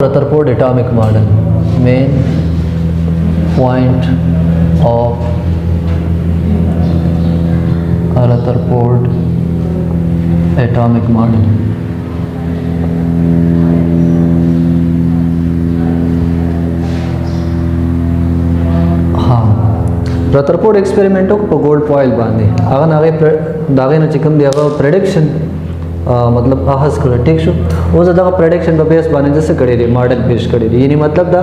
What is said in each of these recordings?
Rutherford atomic model, main point of a Rutherford atomic model. Rutherford एक्सपेरिमेंटों को gold foil बांधे अगर आगे दागे न चिकम दिया प्रेडिक्शन मतलब आहस कर ठीक शो वो ज़्यादा प्रेडिक्शन पर बेस बाने जैसे करे रे मॉडल पेश करे रे ये नहीं मतलब दा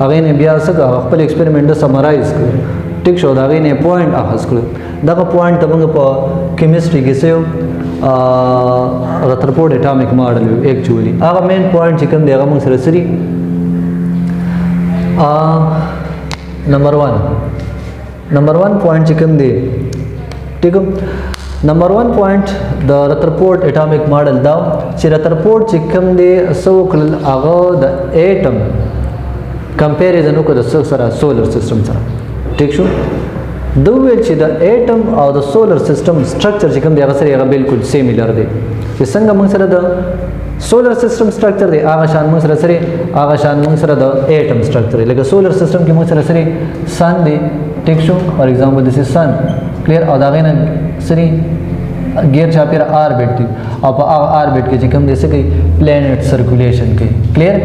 आगे ने बिया सक अपने एक्सपेरिमेंट समराइज कर ठीक शो दागे ने पॉइंट आहस कर दा का पॉइंट तबंग पर केमिस्ट्री के से रदरफोर्ड एटॉमिक मॉडल एक्चुअली आगे मेन पॉइंट चिकम दिया मंग सरसरी नंबर वन पॉइंट चिकन दे ठीक है नंबर वन पॉइंट द रदरफोर्ड एटॉमिक मॉडल दाव ची रदरफोर्ड चिकन दे सो कल आगो द एटम कंपैरिजन को द सरा सोलर सिस्टम सरा ठीक शो दो वेल ची द एटम और द सोलर सिस्टम स्ट्रक्चर चिकन दे अगसर यागा बिल्कुल सिमिलर दे ची संग मंगसर द सोलर सिस्टम स्ट्रक्चर दे आगा शान मंगसर सरे आगा शान मंगसर द एटम स्ट्रक्चर है लेकिन सोलर सिस्टम की मंगसर सरे सन दे ठीक शो for example this is sun clear और दागे ना सरी गियर चापेर आर्बिट थी अब आर्बिट के जिकम जैसे कि प्लैनेट सर्कुलेशन के क्लियर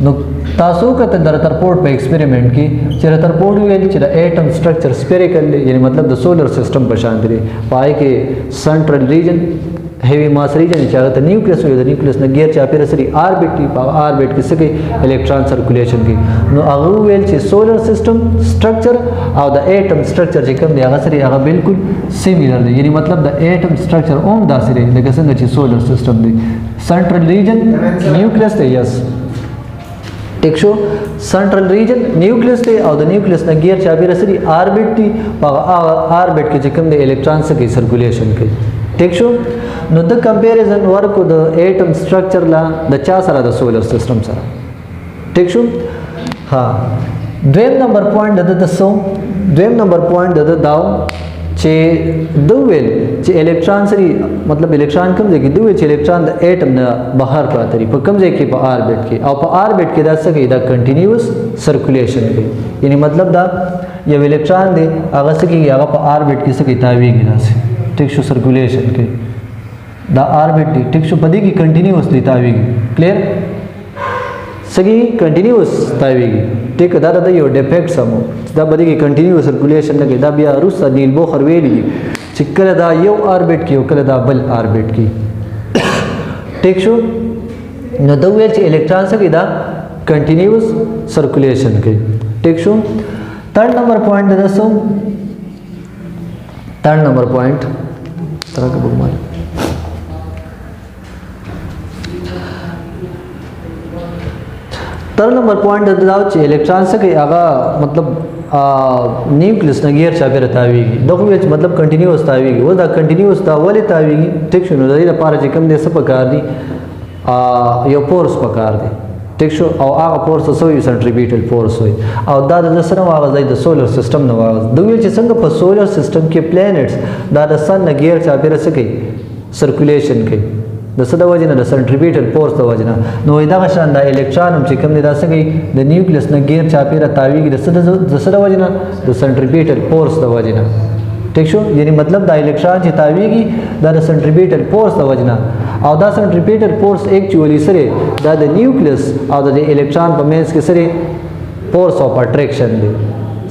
नो तासो का रदरफोर्ड पे एक्सपेरिमेंट की रदरफोर्ड वेल चिरा एटम स्ट्रक्चर स्फेरिकल यानी मतलब द सोलर सिस्टम पर शांत रहे पाए के सेंट्रल रीजन हेवी मास रीजन चाहे तो न्यूक्लियस हो न्यूक्लियस ने गियर चापेर सरी आर्बिट की सके इलेक्ट्रॉन सर्कुलेशन की नो अगु वेल ची सोलर सिस्टम स्ट्रक्चर और द एटम स्ट्रक्चर जिकम दे अगर सरी अगर बिल्कुल सिमिलर दे यानी मतलब द एटम स्ट्रक्चर ओम दासरे लेकिन संग ची सोलर सिस्टम दे सेंट्रल रीजन न्यूक्लियस दे यस ठीक शो सेंट्रल रीजन न्यूक्लियस दे और द न्यूक्लियस ने गियर चापेर सरी आर्बिट थी आर्बिट के जिकम दे इलेक्ट्रॉन से की सर्कुलेशन के ठीक शो नो द कंपैरिजन वर्क द एटम स्ट्रक्चर ला द चा सरा द सोलर सिस्टम सरा ठीक शो हाँ द्वेम नंबर पॉइंट द सो द्वेम नंबर पॉइंट द दाव चे दो वेल चे इलेक्ट्रॉन सरी मतलब इलेक्ट्रॉन कम जे की दो वेल चे इलेक्ट्रॉन द एटम न बाहर का तरी पर कम जे की पर आर्बिट के और पर आर्बिट के दा सके द कंटीन्यूअस सर्कुलेशन के यानी मतलब दा ये इलेक्ट्रॉन दे अगर सके अगर पर आर्बिट की सके तावी गिरा से ठीक शो सर्कुलेशन के द आर्बिट ठीक शो पदी की कंटिन्यूअस दी तावीगी क्लियर सगी कंटिन्यूअस तावीगी ठीक दादा द यो डिफेक्ट समो द बदी की कंटिन्यूअस सर्कुलेशन लगे द बिया रुस नील बो खरवेली चिक्कल दा यो आर्बिट की ओकल दा बल आर्बिट की ठीक शो न द वेल चे इलेक्ट्रॉन सगी दा कंटिन्यूअस सर्कुलेशन के ठीक शो थर्ड नंबर पॉइंट दसो थर्ड नंबर पॉइंट तरह का बुक मार थर्ड नंबर पॉइंट दाव चे इलेक्ट्रॉन से के आगा मतलब न्यूक्लियस न गियर चापेर तावीगी दो वेच मतलब कंटिन्यूअस तावीगी वो दा कंटिन्यूअस दा वाले तावीगी ठीक शो न दा पारा चिकम दे सब पकार दी यो फोर्स पकार दी ठीक शो और आगा force so you centripetal force होई और दा दसरा वागा जाई द सोलर सिस्टम न वागा दो वेच संग पर सोलर सिस्टम के प्लैनेट्स दा द सन न गियर चापेर सके सर्कुलेशन के दसदा वजना द सेंट्रीपिटल फोर्स द वजना नो इदा शान द इलेक्ट्रॉन हम चिकम दे सके द न्यूक्लियस न गियर चापेर तावीगी दसदा वजना द सेंट्रीपिटल फोर्स द वजना ठीक शो यानी मतलब द इलेक्ट्रॉन ची तावीगी द सेंट्रीपिटल फोर्स द वजना और द सेंट्रीपिटल फोर्स एक्चुअली सरे द न्यूक्लियस और द इलेक्ट्रॉन पर मेंस के सरे फोर्स ऑफ अट्रैक्शन दे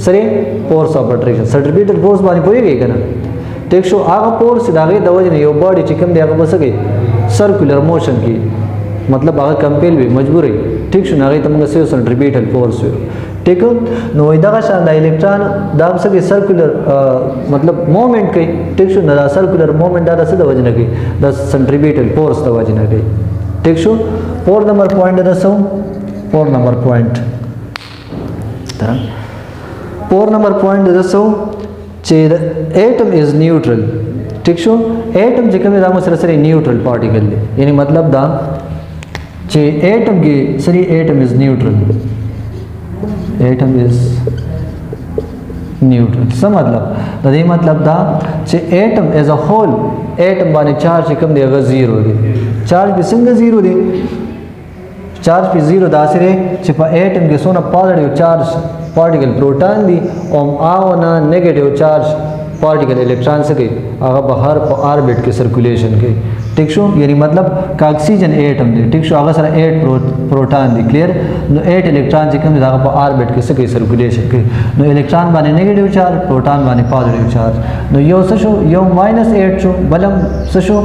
सरे force of attraction centripetal force बानी पोई गई कना ठीक शो आगा फोर्स दागे द वजना यो बॉडी चिकम दे आगा बसके सर्कुलर मोशन की मतलब आगे कंपेल भी मजबूर है ठीक शो नागे तमंग से सेंट्रीपिटल फोर्स हो ठीक है नो इदा का शान द इलेक्ट्रॉन दाब सके सर्कुलर मतलब मोमेंट के ठीक शो ना सर्कुलर मोमेंट दा से द वजना के द सेंट्रीपिटल फोर्स द वजना के ठीक शो फोर नंबर पॉइंट दसो फोर नंबर पॉइंट तरह फोर नंबर पॉइंट दसो चे द एटम इज न्यूट्रल ठीक शो एटम जिकम में दामो सरी न्यूट्रल पार्टिकल यानी मतलब दा चे एटम की सरी atom is neutral atom is neutral सब मतलब दा चे atom as a whole atom बाने चार्ज चिकम दे अगर जीरो दे चार्ज भी सिंगल जीरो दे चार्ज पे जीरो दासरे چې په एटम کې څونه پازټیو چارج پارټیکل پروټون دي او هغه نه نیگیټیو چارج پارټیکل الکترون څه کوي هغه بهر په آربټ کې سرکولیشن کوي ٹھیک شو یعنی مطلب کا اکسیجن ایٹم دی ٹھیک شو هغه سره 8 پروټون دی کلیر نو 8 الکترون چې کوم دی هغه په آربټ کې څه کوي سرکولیشن کوي نو الکترون باندې نیگیټیو چارج پروټون باندې پازټیو چارج نو یو څه شو یو -8 شو بلم څه شو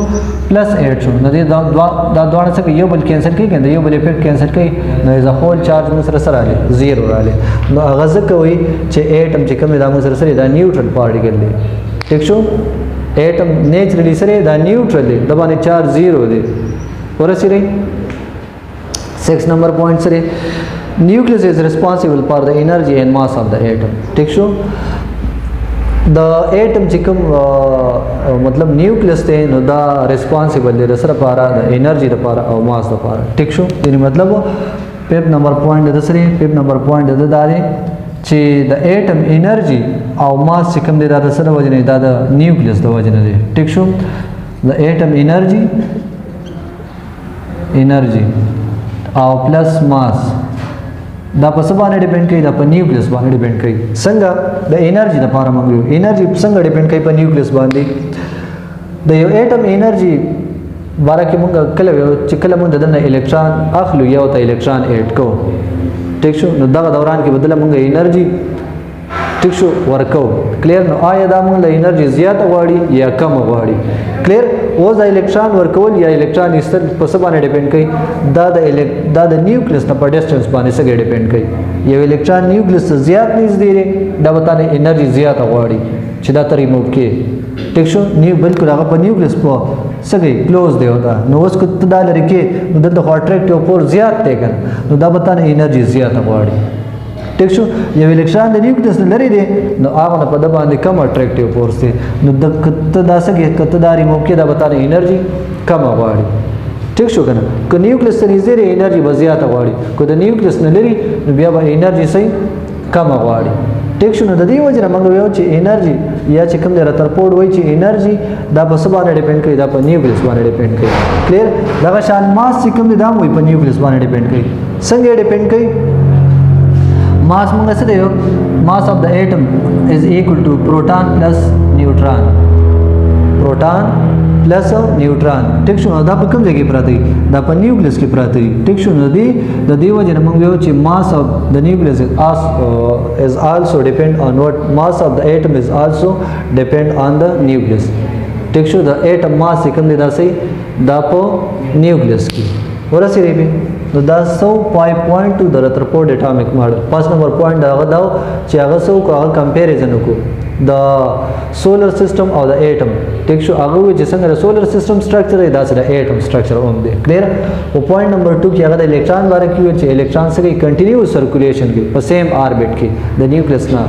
+8 شو نو دا دواړه څه کوي یو بل کینسل کوي کنه یو بل افیکټ کینسل کوي نو از ا هول چارج موږ سره سره راځي 0 راځي نو هغه ځکه وي چې ایټم چې کوم دی دا موږ سره سره دا نیوټرل پارټیکل دی ٹھیک شو एटम नेचुरली सरे द न्यूट्रल है दबाने चार्ज 0 दे और सरे 6 नंबर पॉइंट सरे nucleus is responsible for the energy and mass of the atom ठीक शो द एटम चिकम मतलब न्यूक्लियस थे नो द रिस्पांसिबल दे रसर पारा द एनर्जी द पारा और मास द पारा ठीक शो यानी मतलब फिफ्थ नंबर पॉइंट द सरे फिफ्थ नंबर पॉइंट द दारे چې د एटम انرژي او ماس چې کوم دی دا د سره وجنه دا د نیوکلیس د وجنه دی ټیک شو د एटम انرژي او پلس ماس دا په څه باندې ډیپند کوي دا په نیوکلیس باندې ډیپند کوي څنګه د انرژي د لپاره موږ انرژي څنګه ډیپند کوي په نیوکلیس باندې د یو एटम انرژي باره کې موږ کله چې کله موږ دنه الکترون اخلو یو ته الکترون اډ کو ٹھیک شو نو دغه دوران کې بدله مونږه انرژي ٹھیک شو ورکو کلیر نو آیا دا مونږ له انرژي زیاته غواړي یا کم غواړي کلیر اوس د الکترون ورکول یا الکترون ایستل په څه باندې ډیپند کوي دا د نیوکلیس نه په ډیسټنس باندې څه ډیپند کوي یو الکترون نیوکلیس ته زیات نږدې دی دا به تا انرژي زیاته غواړي چې دا ته ریموو کې ٹھیک شو نیو بالکل هغه په نیوکلیس په سګي کلوز دی ودا نو اوس کو ته دا لري کې نو دلته اټریکټیو فورس زیات دی کنه نو دا به تا انرژي زیاته غواړي ٹھیک شو یو الکترون د نیوکلیس نه لري دی نو هغه په د باندې کم اټریکټیو فورس دی نو د کته دا سګي کته دا ریموو کې دا به تا انرژي کم غواړي ٹھیک شو کنه که نیوکلیس ته نږدې انرژي به زیاته غواړي کو د نیوکلیس نه لري نو بیا به انرژي صحیح کم غواړي ٹھیک شو نو د دې وجه نه موږ وایو چې انرژي یا چې کوم د رترپورټ وایي چې انرژي دا په څه باندې ډیپند کوي دا په نیوکلیس باندې ډیپند کوي کلیر دا شان ماس چې کوم دی دا وایي په نیوکلیس باندې ډیپند کوي څنګه ډیپند کوي mass موږ څه دی mass of the atom is equal to proton plus neutron proton plus neutron ټیک شو دا په کوم ځای کې پراته دي دا په نیوکلیس کې پراته دي ټیک شو نو دی د دې وجه موږ وایو چې mass of the nucleus is also depend on what mass of the atom is also depend on the nucleus ټیک شو د atom mass کوم دی دا سي دا په نیوکلیس کې ورسره به نو دا 100.2 د رترپورټ اټامیک ماډل 5 نمبر پوینټ دا غداو چې هغه سو کو کمپیریزن وکړو د سولر سیستم او د اټم ټیک شو هغه چې څنګه د سولر سیستم سټرکچر دی دا سره اټم سټرکچر هم دی کلیر او پوینټ نمبر 2 کې هغه د الکترون باره کې چې الکترون سره کنټینیو سرکولیشن کې په سیم آربټ کې د نیوکلیس نه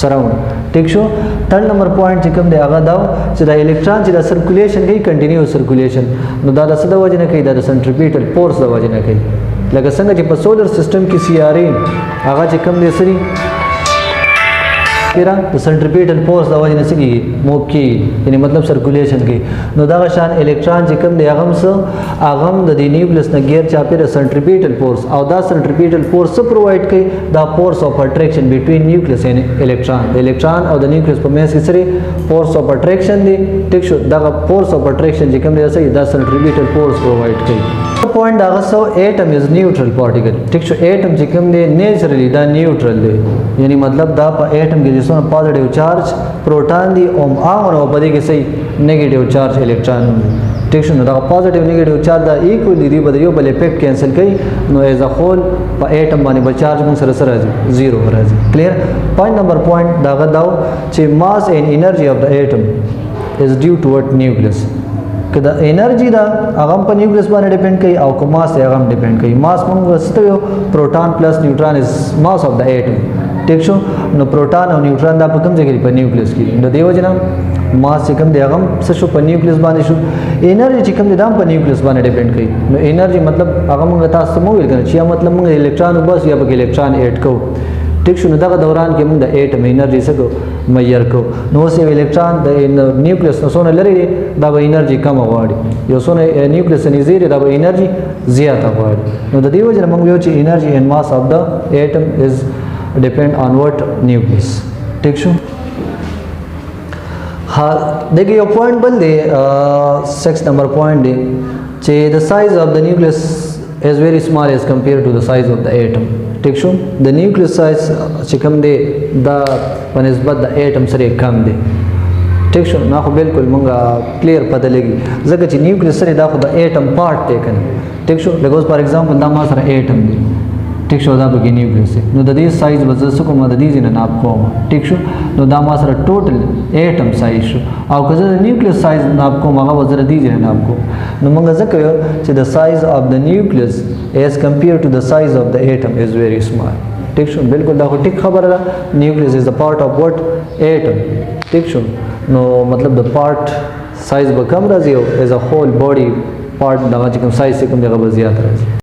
سراوند ٹھیک شو تھرڈ نمبر پوائنٹ چې کوم دی هغه دا چې د الکترون چې د سرکولیشن کوي کنټینیو سرکولیشن نو دا د څه د وجه نه کوي دا د سنټریپیټل فورس د وجه نه کوي لکه څنګه چې په سولر سیستم کې سی آر ای هغه چې کوم دی سری پیرا د سنټریپیټل فورس د وجه نه سګي موو کی یعنی مطلب سرکولیشن کې نو دا شان الکترون چې کوم دی هغه د نیوکلیس نه غیر چا پیر سنټریپیټل فورس او دا سنټریپیټل فورس پرووایډ کوي دا فورس اف اټریکشن بټوین نیوکلیس اینڈ الکترون د الکترون او د نیوکلیس په منځ کې سره فورس اف اټریکشن دی ټیک شو دا فورس اف اټریکشن چې کوم دی دا سنټریپیټل فورس پرووایډ کوي پوینټ هغه سو اټم از نیوټرل پارټیکل ټیک شو اټم چې کوم دی نیچرلی دا نیوټرل دی یعنی مطلب دا په اټم کې جسونه پازټیو چارج پروټون دی او هغه په دې کې صحیح نیگیټیو چارج الکترون ټیک شو نو دا پازټیو نیگیټیو چارج دا ایکولی دی بده یو بل افیکټ کینسل کوي نو ایز ا هول په اټم باندې به چارج موږ سره سره راځي 0 راځي کلیر پوینټ نمبر پوینټ دا غداو چې ماس اینڈ انرژي اف د اټم از ډیو ټورډ نیوکلیس که د انرژي دا هغه په نیوکلیس باندې ډیپند کوي او که ماس هغه هم ډیپند کوي ماس موږ ستو پروټون پلس نیوټرون از ماس اف د اټم ٹھیک شو نو پروټون او نیوټرون دا په کوم ځای کې په نیوکلیس کې نو دیو جنا ماس چې کوم دی هغه څه شو په نیوکلیس باندې شو انرژي چې کوم دی دا په نیوکلیس باندې ډیپند کوي نو انرژي مطلب هغه موږ تاسو مو ویل کړی چې مطلب موږ الکترون بس یا په الکترون اډ کو ټیک شو. نو دغه دوران کې موږ د اټم انرژي څه معیار کو. نو اوس یو الکترون د نیوکلیس نه څونه لري دی دا به انرژي کم غواړي، یو څونه نیوکلیس نږدې دی دا به انرژي زیاته غواړي. نو د دې وجه نه موږ وایو چې انرژي and mass of the atom is depend on what nucleus. ټیک شو. ها دغه یو پوینټ بل دی 6 نمبر پوینټ دی چې the size of the nucleus is very small as compared to the size of the atom. ٹھیک شو. د نیوکلیس سایز چې کوم دی دا په نسبت د اټم سره کم دی. ٹھیک شو. نو خو بالکل مونږه کلیر پته لګي ځکه چې نیوکلیس سره دا خو د اټم پارت دی کنه. ټیک شو. لکه اوس فار ایگزامپل دا ما سره اټم دی. ٹھیک شو. دا به نیوکلیس دی. نو د دې سایز به زه څه کوم د دې نه ناپ کوم. ټیک شو. نو دا ما سره ټوټل اټم سایز شو او که زه د نیوکلیس سایز ناپ کوم هغه به زه د دې نه ناپ کوم. نو مونږ ځکه یو چې د سایز اف د نیوکلیس as compared to the size of the atom is very small. ٹھیک شو. بالکل دا خو ټیک خبره ده. نیوکلیس is the part of what atom. ٹھیک شو. نو مطلب د پارت سایز به کم راځي او as a whole body part دغه چې کوم سایز کوم دغه به زیات راځي.